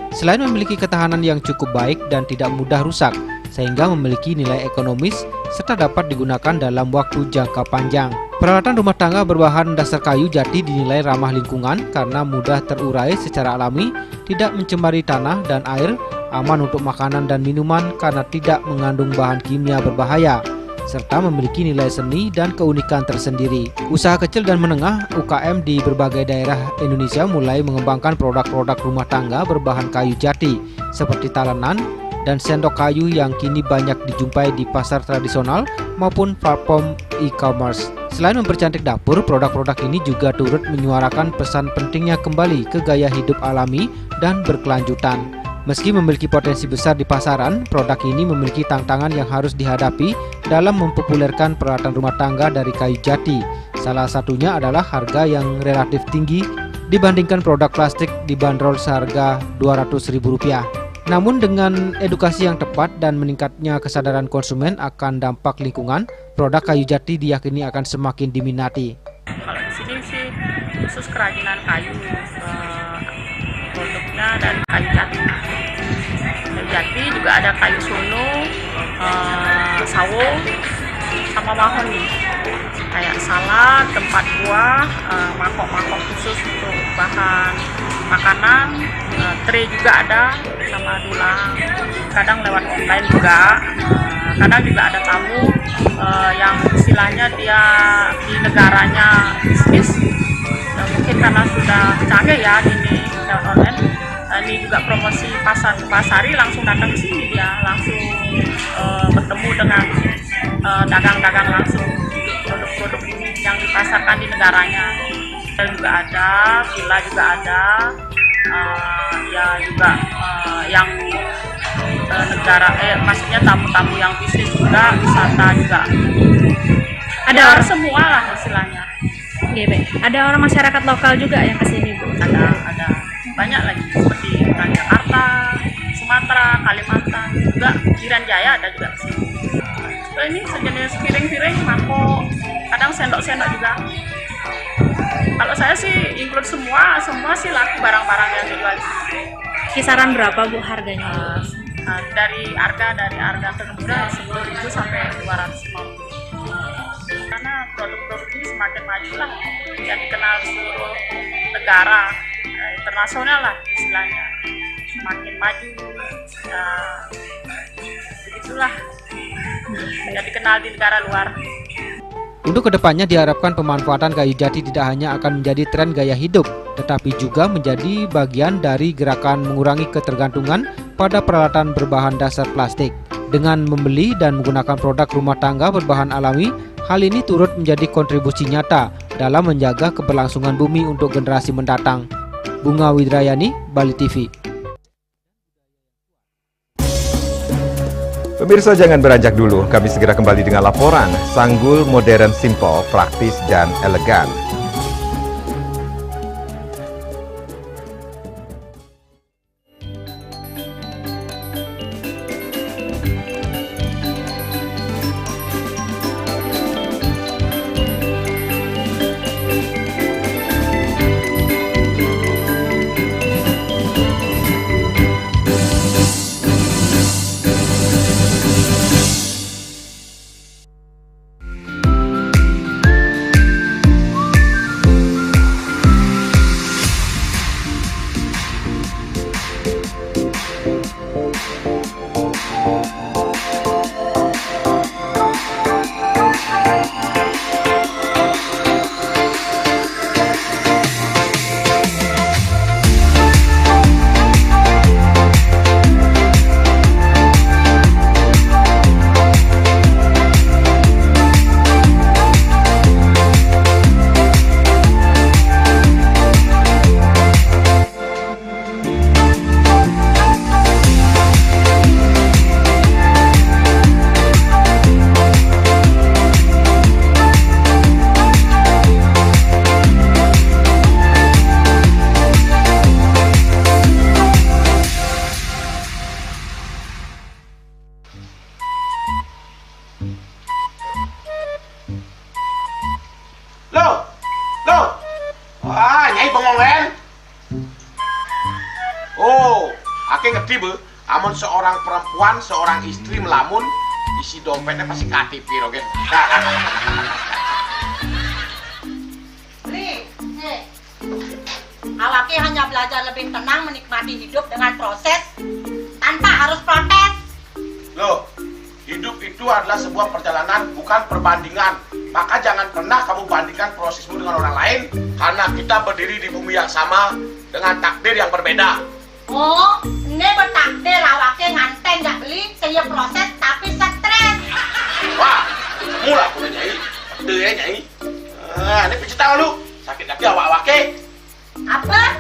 Selain memiliki ketahanan yang cukup baik dan tidak mudah rusak, sehingga memiliki nilai ekonomis serta dapat digunakan dalam waktu jangka panjang. Peralatan rumah tangga berbahan dasar kayu jati dinilai ramah lingkungan karena mudah terurai secara alami, tidak mencemari tanah dan air, aman untuk makanan dan minuman karena tidak mengandung bahan kimia berbahaya, serta memiliki nilai seni dan keunikan tersendiri. Usaha kecil dan menengah UKM di berbagai daerah Indonesia mulai mengembangkan produk-produk rumah tangga berbahan kayu jati seperti talenan dan sendok kayu yang kini banyak dijumpai di pasar tradisional maupun platform e-commerce. Selain mempercantik dapur, produk-produk ini juga turut menyuarakan pesan pentingnya kembali ke gaya hidup alami dan berkelanjutan. Meski memiliki potensi besar di pasaran, produk ini memiliki tantangan yang harus dihadapi dalam mempopulerkan peralatan rumah tangga dari kayu jati. Salah satunya adalah harga yang relatif tinggi dibandingkan produk plastik dibanderol seharga Rp200.000. Namun dengan edukasi yang tepat dan meningkatnya kesadaran konsumen akan dampak lingkungan, produk kayu jati diyakini akan semakin diminati. Kalau di sini sih khusus kerajinan kayu, produknya dari kayu jati. Kayu jati juga ada kayu sunu, sawo, sama mahoni. Kayak salad, tempat buah, mangkok-mangkok khusus untuk bahan makanan, tray juga ada, sama dulang. Kadang lewat online juga, kadang juga ada tamu yang istilahnya dia di negaranya bisnis, mungkin karena sudah canggih ya gini lewat online. Ini juga promosi pasari langsung datang ke sini, dia langsung bertemu dengan dagang-dagang langsung produk-produk yang dipasarkan di negaranya. Juga ada, villa juga ada, ya juga yang negara, maksudnya tamu-tamu yang bisnis juga, wisata juga. Ada ya, semua lah istilahnya. Ada orang masyarakat lokal juga yang kesini, Bu? Ada banyak lagi seperti Jakarta, Sumatera, Kalimantan, juga Irian Jaya ada juga kesini. Ini sejenis piring-piring, mangkok, kadang sendok-sendok juga. Kalau saya sih include semua sih laku barang-barang yang dijual. Kisaran berapa Bu harganya? Dari harga termurah 10.000 sampai 250. Karena produk-produk ini semakin maju lah, yang dikenal seluruh negara, internasional lah istilahnya, semakin maju. Begitulah, yang dikenal di negara luar. Untuk kedepannya diharapkan pemanfaatan kayu jati tidak hanya akan menjadi tren gaya hidup, tetapi juga menjadi bagian dari gerakan mengurangi ketergantungan pada peralatan berbahan dasar plastik. Dengan membeli dan menggunakan produk rumah tangga berbahan alami, hal ini turut menjadi kontribusi nyata dalam menjaga keberlangsungan bumi untuk generasi mendatang. Bunga Widrayani, Bali TV. Pemirsa jangan beranjak dulu, kami segera kembali dengan laporan Sanggul modern, simple, praktis, dan elegan. Nyai bengong len. Oh, ake ngerti be. Amun seorang perempuan, seorang istri melamun, isi dompetnya pasti KTP rogen. Awake hanya belajar lebih tenang menikmati hidup dengan proses tanpa harus protes. Loh, hidup itu adalah sebuah perjalanan, bukan perbandingan. Maka jangan pernah kamu bandingkan prosesmu dengan orang lain, karena kita berdiri di bumi yang sama dengan takdir yang berbeda. Oh, ini bertakdir awake nganteng gak beli, saya proses tapi stres. Wah, mula aku Nyai. Takdir ya Nyai. Ini pijit tangan lu. Sakit kaki awak-awake. Apa?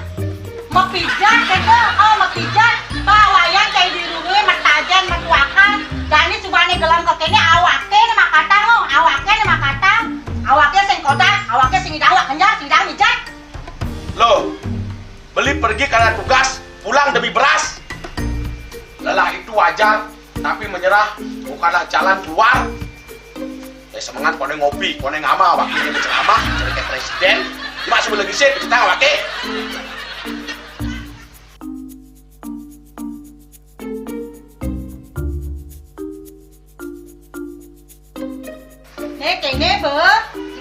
Mau pijat kata? Oh, mau pijat. Bawayan kayak dirungi, matajan, matuakan. Dan ini subane gelam kok ini awake nih makatang lo. Awake nih makatang. Awake sing kodak, awake sing dawak kenjang, sing dawak mijat. Loh, beli pergi karena tugas, pulang demi beras. Lelah itu wajar, tapi menyerah bukanlah jalan keluar. Semangat kone ngopi, kone ngama, wakilnya berceramah, jadi kayak presiden. Cuma sebelum lagi sih, kita wakil.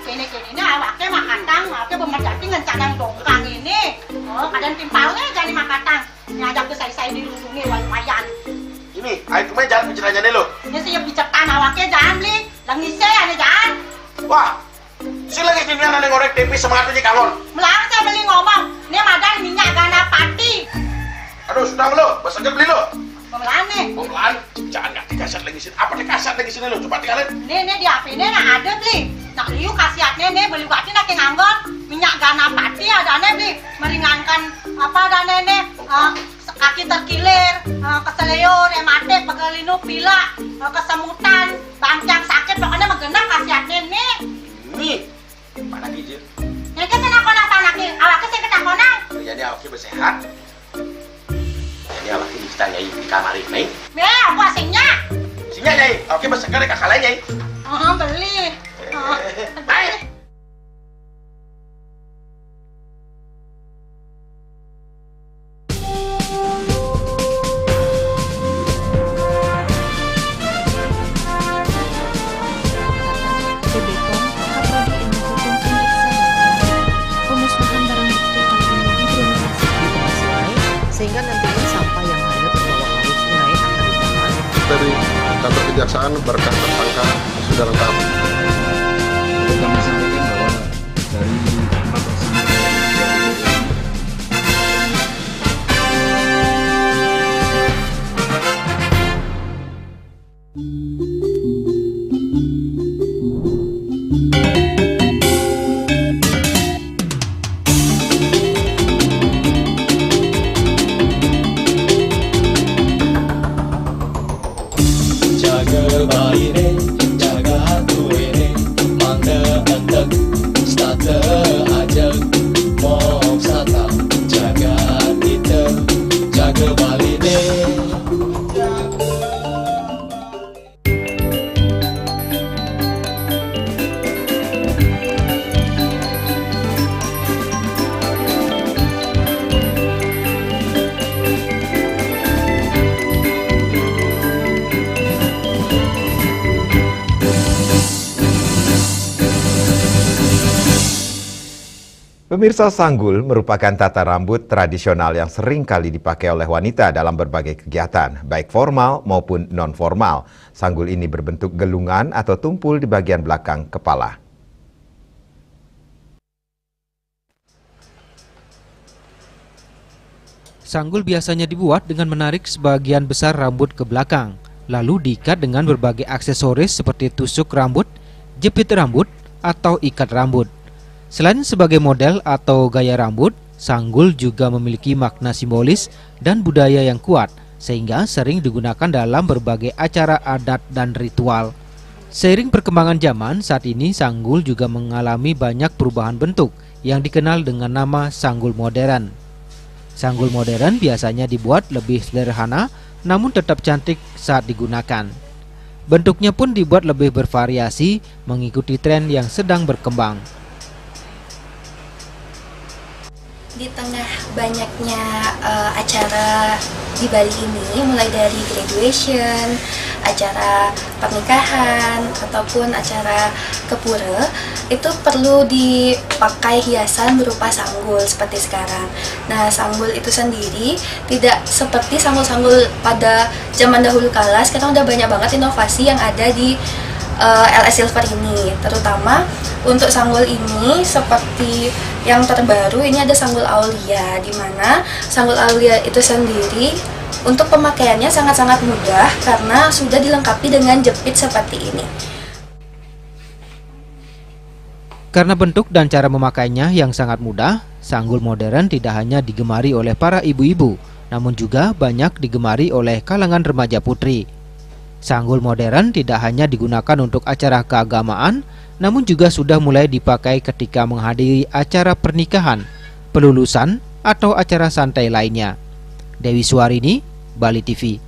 Kene kene awake makatang, awake bermajati ngencadang dongkang ini. Oh, kadang timpalnya jadi makatang. Ngajak ke saya dirundungi wayan. Ini, ayo kemana jangan bicaranya nih lo. Ini saya bicarkan awake jangan beli. Langis saya nih jangan. Wah, si lagi dunia nane ngorek tempe semangatnya kangon. Melarang saya beli ngomong. Ini madan minyak gana pati. Aduh, sudah lo, besoknya beli lo. Pemelan nih. Pemelan, jangan nggak dikasat lagi sini. Apa dikasat lagi sini lo? Coba tinggalin. Nih di HP ini ada beli. Nak liu kasihatnya nih beli waktu nak nganggur minyak gana pati ada nih beli meringankan apa ada nih kaki terkilir, keseliur, rematik, pegelinu, pila, kesemutan, bangcang sakit, pokoknya menggenang kasihatnya nih. Nih, mana gijil? Ini kan saya nak anaknya, awaknya saya ketak konang. Jadi awaknya bersehat. Jadi awaknya bisa Nyai di kamar ini. Aku asingnya. Asingnya Nyai, awaknya bersegar di kakak lain Nyai. Beli. Baik. Sehingga nantinya sampah yang hanyut di bawah arus sungai akan ditahan. Dari kantor kejaksaan berkas tersangka sudah lengkap. Kami sampaikan bahwa dari 4 tersangka Pemirsa, sanggul merupakan tata rambut tradisional yang sering kali dipakai oleh wanita dalam berbagai kegiatan, baik formal maupun non-formal. Sanggul ini berbentuk gelungan atau tumpul di bagian belakang kepala. Sanggul biasanya dibuat dengan menarik sebagian besar rambut ke belakang, lalu diikat dengan berbagai aksesoris seperti tusuk rambut, jepit rambut, atau ikat rambut. Selain sebagai model atau gaya rambut, sanggul juga memiliki makna simbolis dan budaya yang kuat, sehingga sering digunakan dalam berbagai acara adat dan ritual. Seiring perkembangan zaman, saat ini sanggul juga mengalami banyak perubahan bentuk yang dikenal dengan nama sanggul modern. Sanggul modern biasanya dibuat lebih sederhana, namun tetap cantik saat digunakan. Bentuknya pun dibuat lebih bervariasi, mengikuti tren yang sedang berkembang. Di tengah banyaknya acara di Bali ini, mulai dari graduation, acara pernikahan, ataupun acara kepura, itu perlu dipakai hiasan berupa sanggul seperti sekarang. Nah, sanggul itu sendiri tidak seperti sanggul-sanggul pada zaman dahulu kala. Sekarang udah banyak banget inovasi yang ada di LS Silver ini, terutama untuk sanggul ini seperti yang terbaru ini ada sanggul Aulia, di mana sanggul Aulia itu sendiri untuk pemakaiannya sangat-sangat mudah karena sudah dilengkapi dengan jepit seperti ini. Karena bentuk dan cara memakainya yang sangat mudah, sanggul modern tidak hanya digemari oleh para ibu-ibu, namun juga banyak digemari oleh kalangan remaja putri. Sanggul modern tidak hanya digunakan untuk acara keagamaan, namun juga sudah mulai dipakai ketika menghadiri acara pernikahan, pelulusan, atau acara santai lainnya. Dewi Suarini, Bali TV.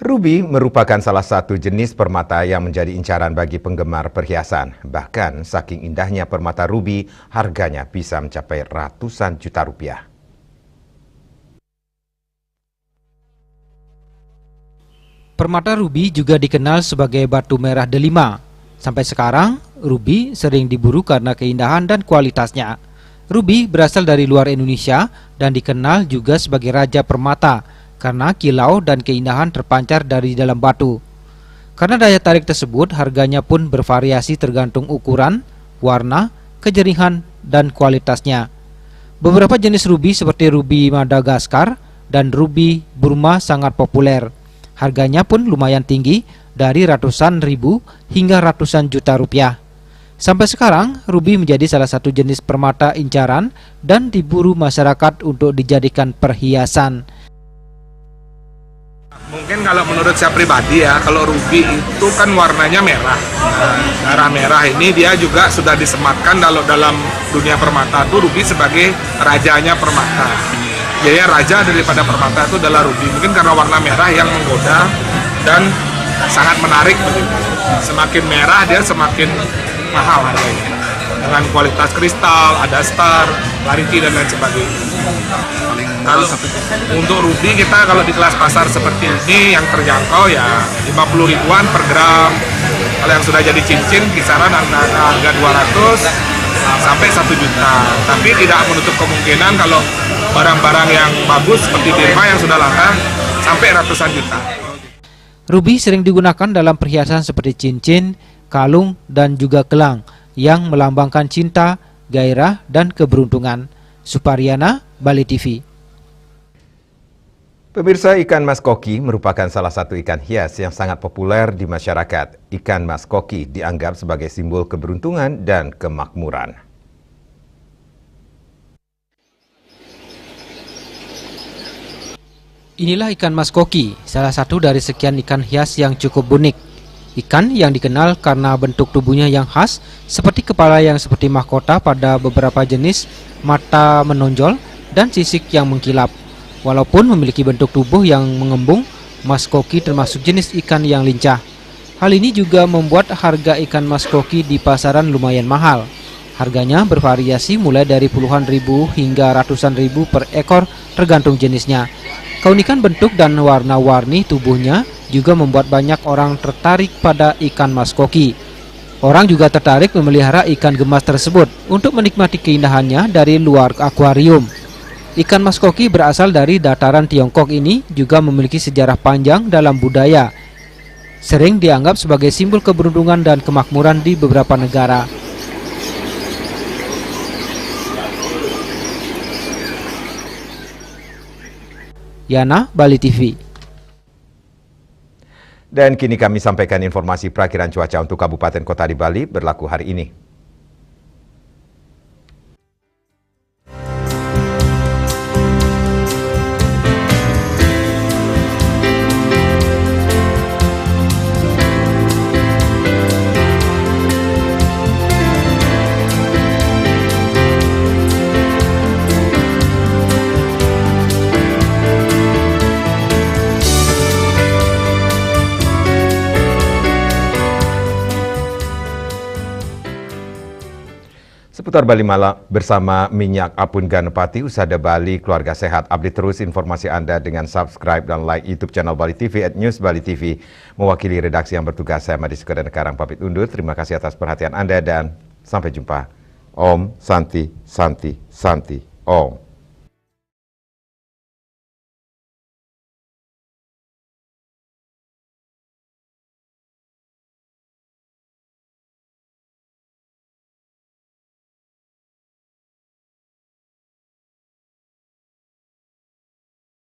Ruby merupakan salah satu jenis permata yang menjadi incaran bagi penggemar perhiasan. Bahkan saking indahnya permata ruby, harganya bisa mencapai ratusan juta rupiah. Permata ruby juga dikenal sebagai batu merah delima. Sampai sekarang, ruby sering diburu karena keindahan dan kualitasnya. Ruby berasal dari luar Indonesia dan dikenal juga sebagai raja permata karena kilau dan keindahan terpancar dari dalam batu. Karena daya tarik tersebut, harganya pun bervariasi tergantung ukuran, warna, kejerihan, dan kualitasnya. Beberapa jenis ruby seperti ruby Madagaskar dan ruby Burma sangat populer. Harganya pun lumayan tinggi, dari ratusan ribu hingga ratusan juta rupiah. Sampai sekarang, ruby menjadi salah satu jenis permata incaran dan diburu masyarakat untuk dijadikan perhiasan. Mungkin kalau menurut saya pribadi ya, kalau ruby itu kan warnanya merah. Nah, darah merah ini dia juga sudah disematkan kalau dalam dunia permata itu ruby sebagai rajanya permata. Jadi raja daripada permata itu adalah ruby. Mungkin karena warna merah yang menggoda dan sangat menarik begitu. Semakin merah dia semakin mahal harganya. Dengan kualitas kristal, ada star, clarity dan lain sebagainya. Kalau untuk ruby kita kalau di kelas pasar seperti ini yang terjangkau ya 50 ribuan per gram. Kalau yang sudah jadi cincin kisaran antara harga 200 sampai 1 juta. Tapi tidak menutup kemungkinan kalau barang-barang yang bagus seperti Dirma yang sudah langka sampai ratusan juta. Ruby sering digunakan dalam perhiasan seperti cincin, kalung, dan juga gelang yang melambangkan cinta, gairah, dan keberuntungan. Supariana, Bali TV. Pemirsa, ikan mas koki merupakan salah satu ikan hias yang sangat populer di masyarakat. Ikan mas koki dianggap sebagai simbol keberuntungan dan kemakmuran. Inilah ikan mas koki, salah satu dari sekian ikan hias yang cukup unik. Ikan yang dikenal karena bentuk tubuhnya yang khas, seperti kepala yang seperti mahkota pada beberapa jenis, mata menonjol, dan sisik yang mengkilap. Walaupun memiliki bentuk tubuh yang mengembung, mas koki termasuk jenis ikan yang lincah. Hal ini juga membuat harga ikan mas koki di pasaran lumayan mahal. Harganya bervariasi mulai dari puluhan ribu hingga ratusan ribu per ekor tergantung jenisnya. Keunikan bentuk dan warna-warni tubuhnya juga membuat banyak orang tertarik pada ikan mas koki. Orang juga tertarik memelihara ikan gemas tersebut untuk menikmati keindahannya dari luar akuarium. Ikan mas koki berasal dari dataran Tiongkok ini juga memiliki sejarah panjang dalam budaya. Sering dianggap sebagai simbol keberuntungan dan kemakmuran di beberapa negara. Yana, Bali TV. Dan kini kami sampaikan informasi perakiran cuaca untuk kabupaten kota di Bali berlaku hari ini. Seputar Bali Malam bersama Minyak Apun Ganapati, Usada Bali, keluarga sehat. Update terus informasi Anda dengan subscribe dan like YouTube channel Bali TV @News Bali TV. Mewakili redaksi yang bertugas, saya Madi Sukadana Karang pamit undur. Terima kasih atas perhatian Anda dan sampai jumpa. Om Santi Santi Santi Om.